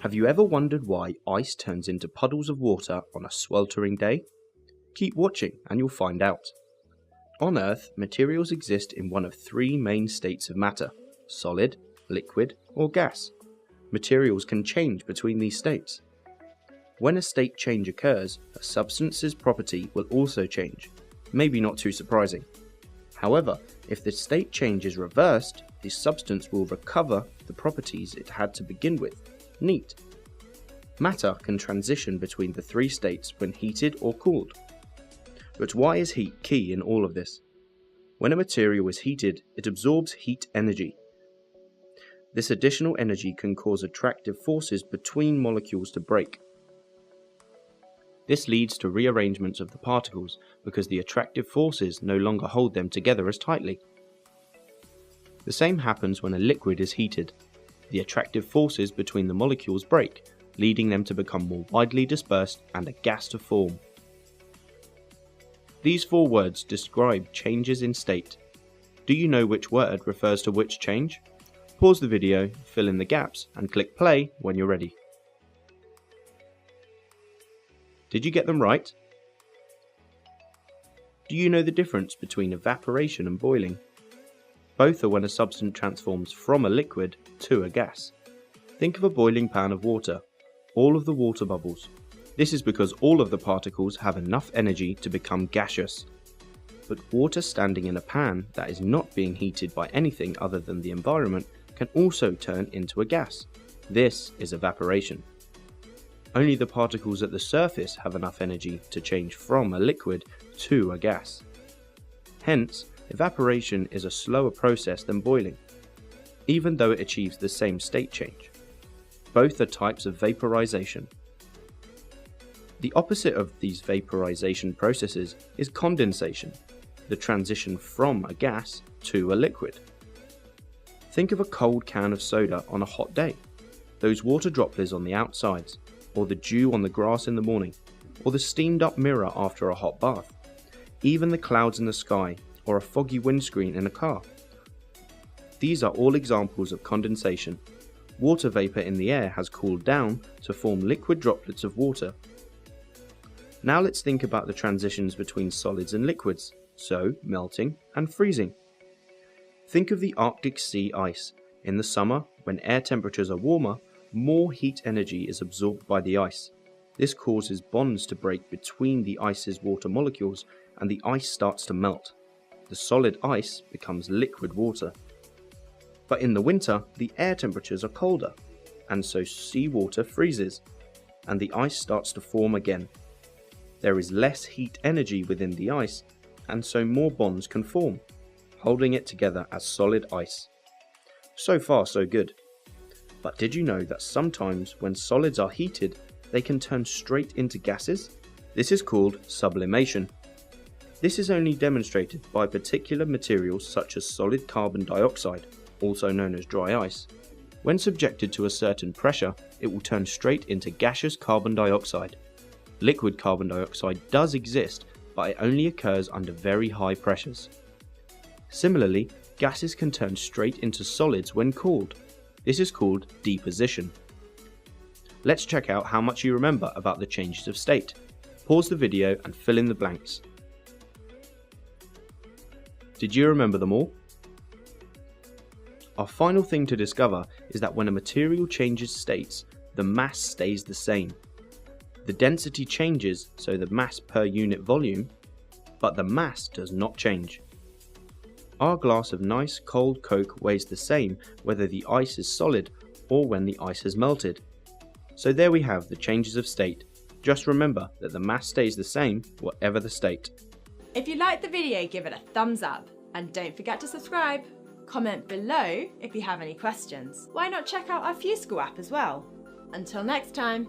Have you ever wondered why ice turns into puddles of water on a sweltering day? Keep watching and you'll find out. On Earth, materials exist in one of three main states of matter: solid, liquid, or gas. Materials can change between these states. When a state change occurs, a substance's property will also change. Maybe not too surprising. However, if the state change is reversed, the substance will recover the properties it had to begin with. Neat. Matter can transition between the three states when heated or cooled. But why is heat key in all of this? When a material is heated, it absorbs heat energy. This additional energy can cause attractive forces between molecules to break. This leads to rearrangements of the particles because the attractive forces no longer hold them together as tightly. The same happens when a liquid is heated. The attractive forces between the molecules break, leading them to become more widely dispersed and a gas to form. These four words describe changes in state. Do you know which word refers to which change? Pause the video, fill in the gaps, and click play when you're ready. Did you get them right? Do you know the difference between evaporation and boiling? Both are when a substance transforms from a liquid to a gas. Think of a boiling pan of water, all of the water bubbles. This is because all of the particles have enough energy to become gaseous. But water standing in a pan that is not being heated by anything other than the environment can also turn into a gas. This is evaporation. Only the particles at the surface have enough energy to change from a liquid to a gas. Hence, evaporation is a slower process than boiling, even though it achieves the same state change. Both are types of vaporization. The opposite of these vaporization processes is condensation, the transition from a gas to a liquid. Think of a cold can of soda on a hot day, those water droplets on the outsides, or the dew on the grass in the morning, or the steamed up mirror after a hot bath, even the clouds in the sky, or a foggy windscreen in a car. These are all examples of condensation. Water vapor in the air has cooled down to form liquid droplets of water. Now let's think about the transitions between solids and liquids, so melting and freezing. Think of the Arctic sea ice. In the summer, when air temperatures are warmer, more heat energy is absorbed by the ice. This causes bonds to break between the ice's water molecules and the ice starts to melt. The solid ice becomes liquid water. But in the winter, the air temperatures are colder, and so seawater freezes, and the ice starts to form again. There is less heat energy within the ice, and so more bonds can form, holding it together as solid ice. So far, so good. But did you know that sometimes when solids are heated, they can turn straight into gases? This is called sublimation. This is only demonstrated by particular materials such as solid carbon dioxide, also known as dry ice. When subjected to a certain pressure, it will turn straight into gaseous carbon dioxide. Liquid carbon dioxide does exist, but it only occurs under very high pressures. Similarly, gases can turn straight into solids when cooled. This is called deposition. Let's check out how much you remember about the changes of state. Pause the video and fill in the blanks. Did you remember them all? Our final thing to discover is that when a material changes states, the mass stays the same. The density changes, so the mass per unit volume, but the mass does not change. Our glass of nice cold Coke weighs the same whether the ice is solid or when the ice has melted. So there we have the changes of state. Just remember that the mass stays the same whatever the state. If you liked the video, give it a thumbs up and don't forget to subscribe. Comment below if you have any questions. Why not check out our FuseSchool app as well? Until next time.